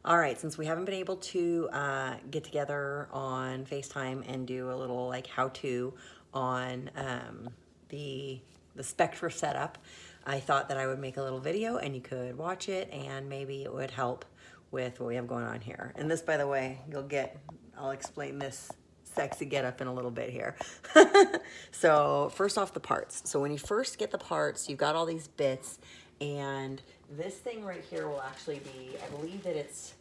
All right, since we haven't been able to get together on FaceTime and do a little like how-to on the Spectra setup, I thought that I would make a little video and you could watch it and maybe it would help with what we have going on here. And this, by the way, I'll explain this sexy getup in a little bit here. So first off, the parts. So when you first get the parts, you've got all these bits, and this thing right here will actually be, I believe that it's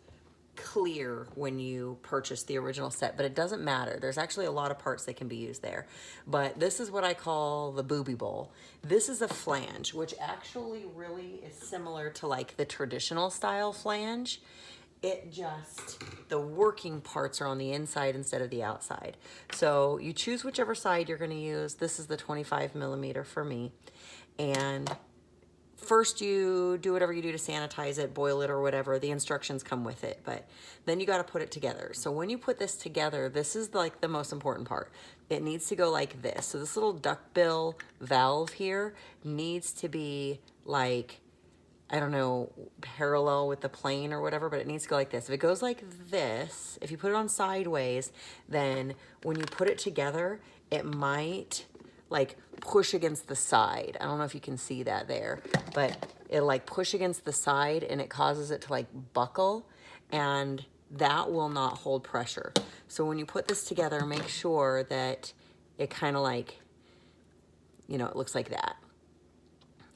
clear when you purchase the original set, but it doesn't matter. There's actually a lot of parts that can be used there. But this is what I call the booby bowl. This is a flange, which actually really is similar to like the traditional style flange. It just, the working parts are on the inside instead of the outside. So you choose whichever side you're going to use. This is the 25 millimeter for me. And first you do whatever you do to sanitize it, boil it or whatever. The instructions come with it, but then you got to put it together. So when you put this together, this is like the most important part. It needs to go like this. So this little duckbill valve here needs to be like, I don't know, parallel with the plane or whatever, but it needs to go like this. If it goes like this, if you put it on sideways, then when you put it together, it might like push against the side. I don't know if you can see that there, but it'll like push against the side and it causes it to like buckle, and that will not hold pressure. So when you put this together, make sure that it kind of like, you know, it looks like that.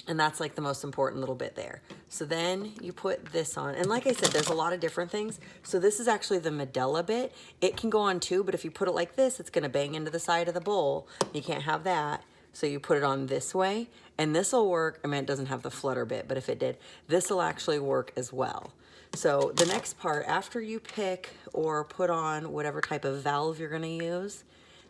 And that's like the most important little bit there. So then you put this on. And like I said, there's a lot of different things. So this is actually the medalla bit. It can go on too, but if you put it like this, it's gonna bang into the side of the bowl. You can't have that. So you put it on this way, and this will work. I mean, it doesn't have the flutter bit, but if it did, this will actually work as well. So the next part, after you pick or put on whatever type of valve you're gonna use,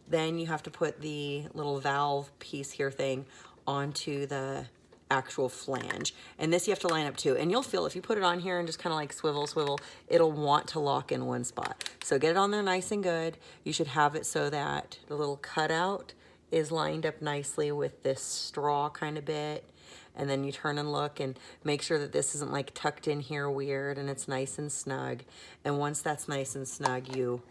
then you have to put the little valve piece here thing onto the actual flange. And this you have to line up too. And you'll feel if you put it on here and just kind of like swivel, it'll want to lock in one spot. So get it on there nice and good. You should have it so that the little cutout is lined up nicely with this straw kind of bit. And then you turn and look and make sure that this isn't like tucked in here weird, and it's nice and snug. And once that's nice and snug, you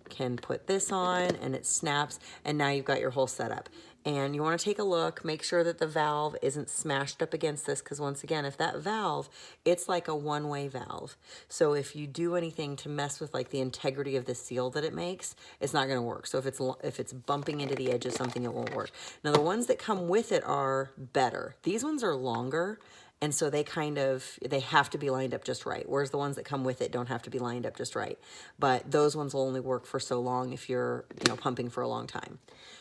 can put this on and it snaps, and now you've got your whole setup. And you want to take a look, make sure that the valve isn't smashed up against this, because once again, if that valve, it's like a one-way valve. So if you do anything to mess with like the integrity of the seal that it makes, it's not going to work. So if it's bumping into the edge of something, it won't work. Now the ones that come with it are better. These ones are longer, and so they have to be lined up just right. Whereas the ones that come with it don't have to be lined up just right. But those ones will only work for so long if you're, pumping for a long time.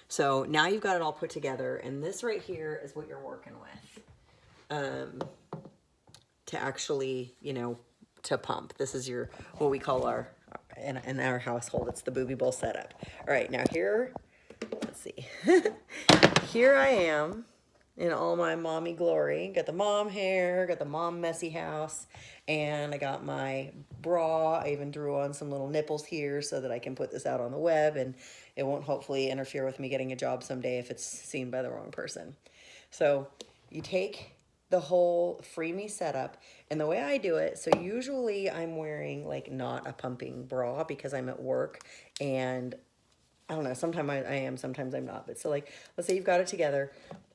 So now you've got it all put together, and this right here is what you're working with to actually, to pump. This is what we call in our household, it's the booby bowl setup. All right, now here, let's see. Here I am in all my mommy glory. Got the mom hair, got the mom messy house, and I got my bra. I even drew on some little nipples here so that I can put this out on the web, and it won't hopefully interfere with me getting a job someday if it's seen by the wrong person. So you take the whole Freemies setup, and the way I do it, so usually I'm wearing like not a pumping bra because I'm at work, and I don't know, sometimes I am, sometimes I'm not. But so like, let's say you've got it together.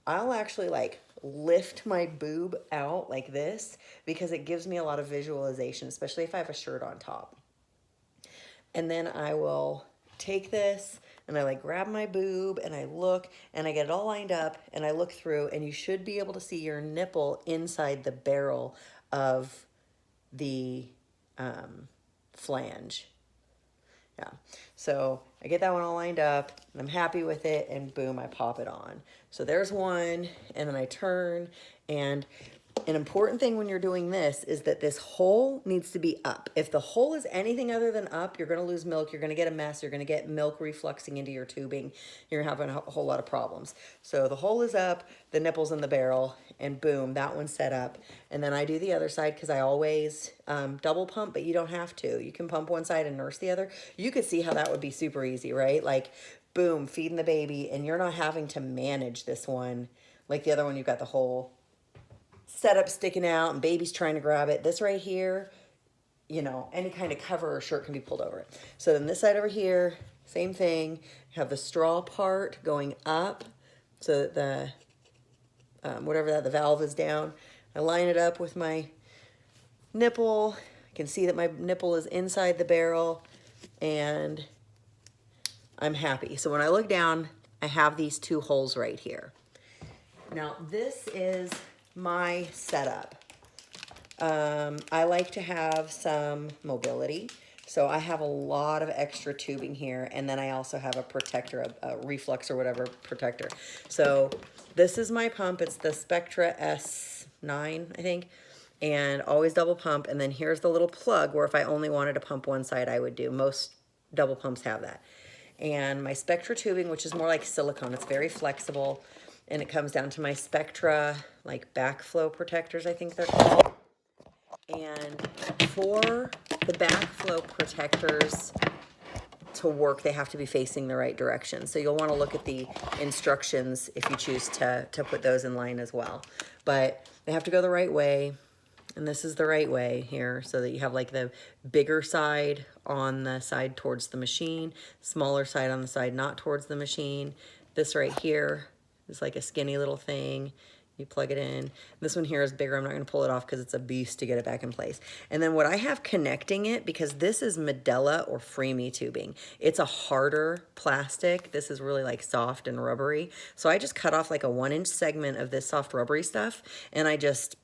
I'll actually like lift my boob out like this because it gives me a lot of visualization, especially if I have a shirt on top. And then I will take this and I like grab my boob and I look and I get it all lined up and I look through, and you should be able to see your nipple inside the barrel of the flange. Yeah, so I get that one all lined up and I'm happy with it, and boom, I pop it on. So there's one, and then I turn, and an important thing when you're doing this is that this hole needs to be up. If the hole is anything other than up, you're going to lose milk, you're going to get a mess, you're going to get milk refluxing into your tubing, you're having a whole lot of problems. So the hole is up, the nipple's in the barrel, and boom, that one's set up. And then I do the other side because I always double pump, but you don't have to. You can pump one side and nurse the other. You could see how that would be super easy, right? Like, boom, feeding the baby, and you're not having to manage this one. Like the other one, you've got the whole setup sticking out and baby's trying to grab it. This right here, you know, any kind of cover or shirt can be pulled over it. So then this side over here, same thing. Have the straw part going up so that the whatever that the valve is down. I line it up with my nipple. I can see that my nipple is inside the barrel, and I'm happy. So when I look down, I have these two holes right here. Now this is my setup. I like to have some mobility. So I have a lot of extra tubing here, and then I also have a protector, a reflux or whatever protector. So this is my pump. It's the Spectra S9, I think, and always double pump. And then here's the little plug where if I only wanted to pump one side, I would do. Most double pumps have that. And my Spectra tubing, which is more like silicone. It's very flexible, and it comes down to my Spectra, like backflow protectors, I think they're called. And for the backflow protectors to work, they have to be facing the right direction. So you'll want to look at the instructions if you choose to put those in line as well. But they have to go the right way. And this is the right way here, so that you have like the bigger side on the side towards the machine, smaller side on the side not towards the machine. This right here is like a skinny little thing. You plug it in. This one here is bigger. I'm not going to pull it off because it's a beast to get it back in place. And then what I have connecting it, because this is Medela or Freemie tubing. It's a harder plastic. This is really like soft and rubbery. So I just cut off like a 1-inch segment of this soft rubbery stuff, and I just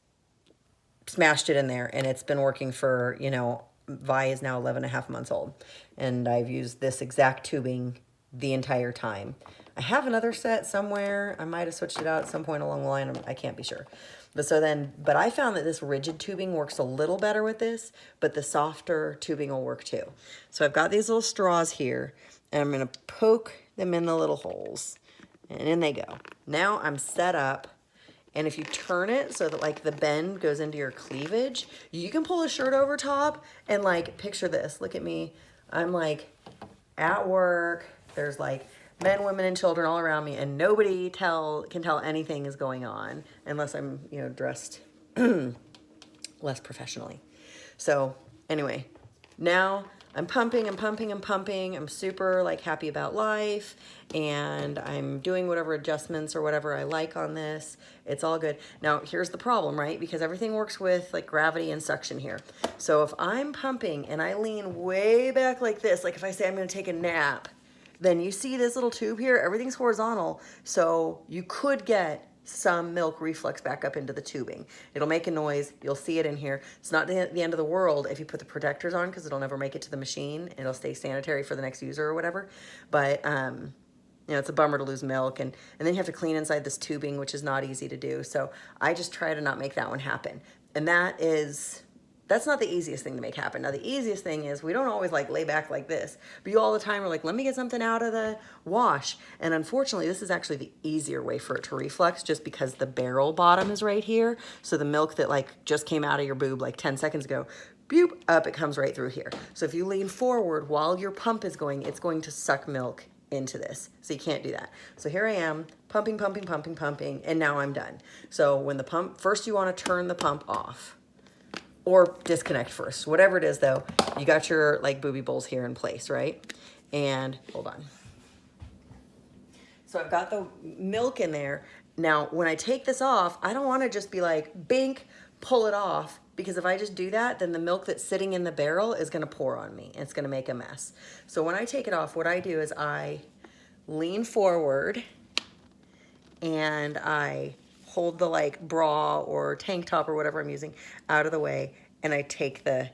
smashed it in there, and it's been working for, you know, Vi is now 11.5 months old, and I've used this exact tubing the entire time. I have another set somewhere. I might have switched it out at some point along the line. I can't be sure. But I found that this rigid tubing works a little better with this, but the softer tubing will work too. So I've got these little straws here, and I'm going to poke them in the little holes, and in they go. Now I'm set up. And if you turn it so that like the bend goes into your cleavage, you can pull a shirt over top and like picture this. Look at me. I'm like at work. There's like men, women, and children all around me, and nobody can tell anything is going on unless I'm, you know, dressed less professionally. So anyway, now I'm pumping and pumping and pumping. I'm super like happy about life, and I'm doing whatever adjustments or whatever I like on this. It's all good. Now here's the problem, right? Because everything works with like gravity and suction here. So if I'm pumping and I lean way back like this, like if I say I'm going to take a nap, then you see this little tube here, everything's horizontal. So you could get some milk reflux back up into the tubing. It'll make a noise. You'll see it in here. It's not the end of the world if you put the protectors on, because it'll never make it to the machine. It'll stay sanitary for the next user or whatever. But you know, it's a bummer to lose milk, and then you have to clean inside this tubing, which is not easy to do. So I just try to not make that one happen. And that's not the easiest thing to make happen. Now, the easiest thing is we don't always like lay back like this, but you all the time are like, let me get something out of the wash. And unfortunately, this is actually the easier way for it to reflux, just because the barrel bottom is right here. So the milk that like just came out of your boob like 10 seconds ago, boop, up it comes right through here. So if you lean forward while your pump is going, it's going to suck milk into this. So you can't do that. So here I am pumping, pumping, pumping, pumping, and now I'm done. So when the pump, first you want to turn the pump off. Or disconnect first. Whatever it is though, you got your like booby bowls here in place, right? And hold on. So I've got the milk in there. Now, when I take this off, I don't want to just be like, bink, pull it off. Because if I just do that, then the milk that's sitting in the barrel is going to pour on me. It's going to make a mess. So when I take it off, what I do is I lean forward and I hold the like bra or tank top or whatever I'm using out of the way, and I take the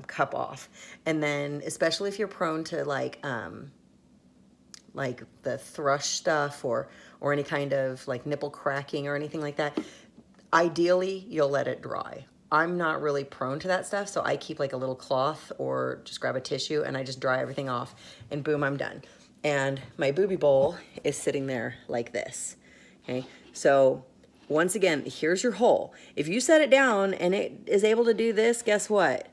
cup off. And then, especially if you're prone to like the thrush stuff or any kind of like nipple cracking or anything like that, ideally you'll let it dry. I'm not really prone to that stuff, so I keep like a little cloth or just grab a tissue and I just dry everything off, and boom, I'm done. And my booby bowl is sitting there like this. Okay, so once again, here's your hole. If you set it down and it is able to do this, guess what?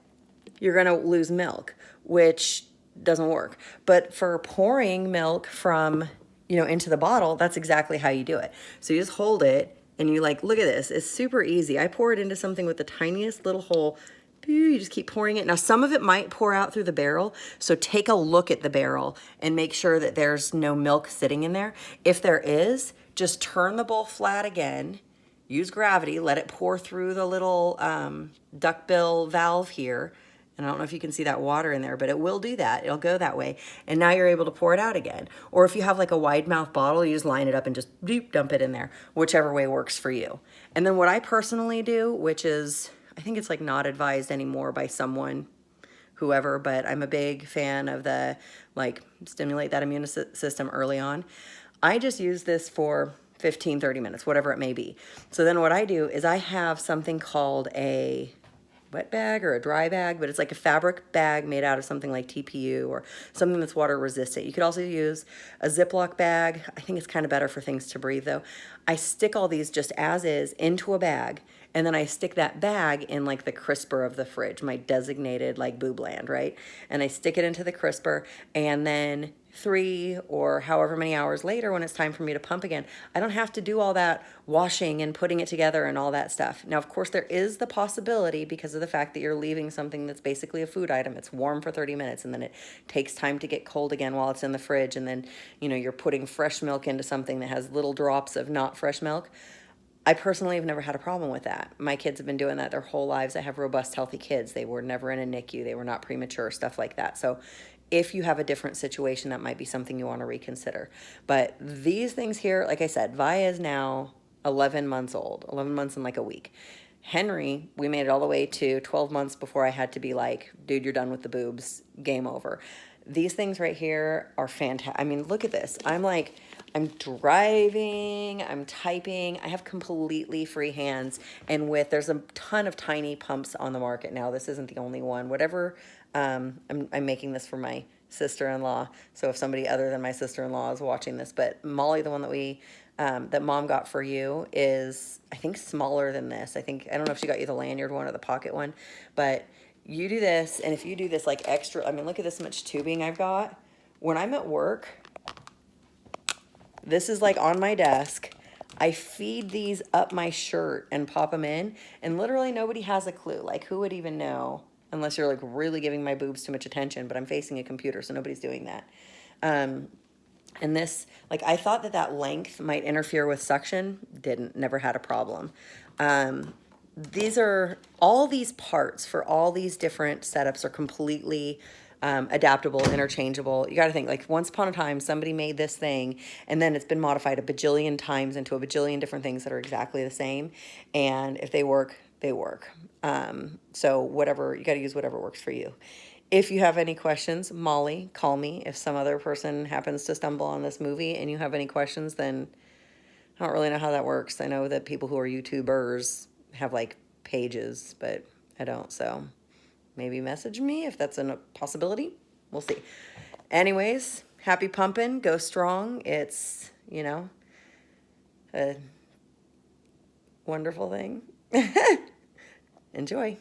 You're gonna lose milk, which doesn't work. But for pouring milk from, you know, into the bottle, that's exactly how you do it. So you just hold it and you like, look at this, it's super easy. I pour it into something with the tiniest little hole, You just keep pouring it. Now, some of it might pour out through the barrel, so take a look at the barrel and make sure that there's no milk sitting in there. If there is, just turn the bowl flat again, use gravity, let it pour through the little duckbill valve here. And I don't know if you can see that water in there, but it will do that. It'll go that way. And now you're able to pour it out again. Or if you have like a wide mouth bottle, you just line it up and just dump it in there, whichever way works for you. And then what I personally do, which is, I think it's like not advised anymore by someone, whoever, but I'm a big fan of the like stimulate that immune system early on. I just use this for 15, 30 minutes, whatever it may be. So then what I do is I have something called a wet bag or a dry bag, but it's like a fabric bag made out of something like TPU or something that's water resistant. You could also use a Ziploc bag. I think it's kind of better for things to breathe though. I stick all these just as is into a bag, and then I stick that bag in like the crisper of the fridge, my designated like boob land, right? And I stick it into the crisper, and then 3 or however many hours later when it's time for me to pump again, I don't have to do all that washing and putting it together and all that stuff. Now, of course, there is the possibility, because of the fact that you're leaving something that's basically a food item, it's warm for 30 minutes and then it takes time to get cold again while it's in the fridge, and then, you know, you're putting fresh milk into something that has little drops of not fresh milk. I personally have never had a problem with that. My kids have been doing that their whole lives. I have robust, healthy kids. They were never in a NICU. They were not premature, stuff like that. So if you have a different situation, that might be something you want to reconsider. But these things here, like I said, Via is now 11 months old, 11 months and like a week. Henry, we made it all the way to 12 months before I had to be like, dude, you're done with the boobs, game over. These things right here are fantastic. I mean, look at this. I'm driving, I'm typing, I have completely free hands. And there's a ton of tiny pumps on the market now. This isn't the only one. Whatever, I'm making this for my sister-in-law. So if somebody other than my sister-in-law is watching this, but Molly, the one that Mom got for you is, I think, smaller than this. I don't know if she got you the lanyard one or the pocket one, but you do this, and if you do this like extra, I mean, look at this much tubing I've got. When I'm at work, this is like on my desk. I feed these up my shirt and pop them in, and literally nobody has a clue. Like, who would even know unless you're like really giving my boobs too much attention, but I'm facing a computer, so nobody's doing that. And this, like, I thought that length might interfere with suction. Didn't, never had a problem. These are, all these parts for all these different setups are completely adaptable, interchangeable. You got to think, like, once upon a time, somebody made this thing, and then it's been modified a bajillion times into a bajillion different things that are exactly the same. And if they work, they work. So whatever, you got to use whatever works for you. If you have any questions, Molly, call me. If some other person happens to stumble on this movie and you have any questions, then I don't really know how that works. I know that people who are YouTubers have like pages, but I don't. So maybe message me if that's a possibility. We'll see. Anyways, happy pumping. Go strong. It's, you know, a wonderful thing. Enjoy.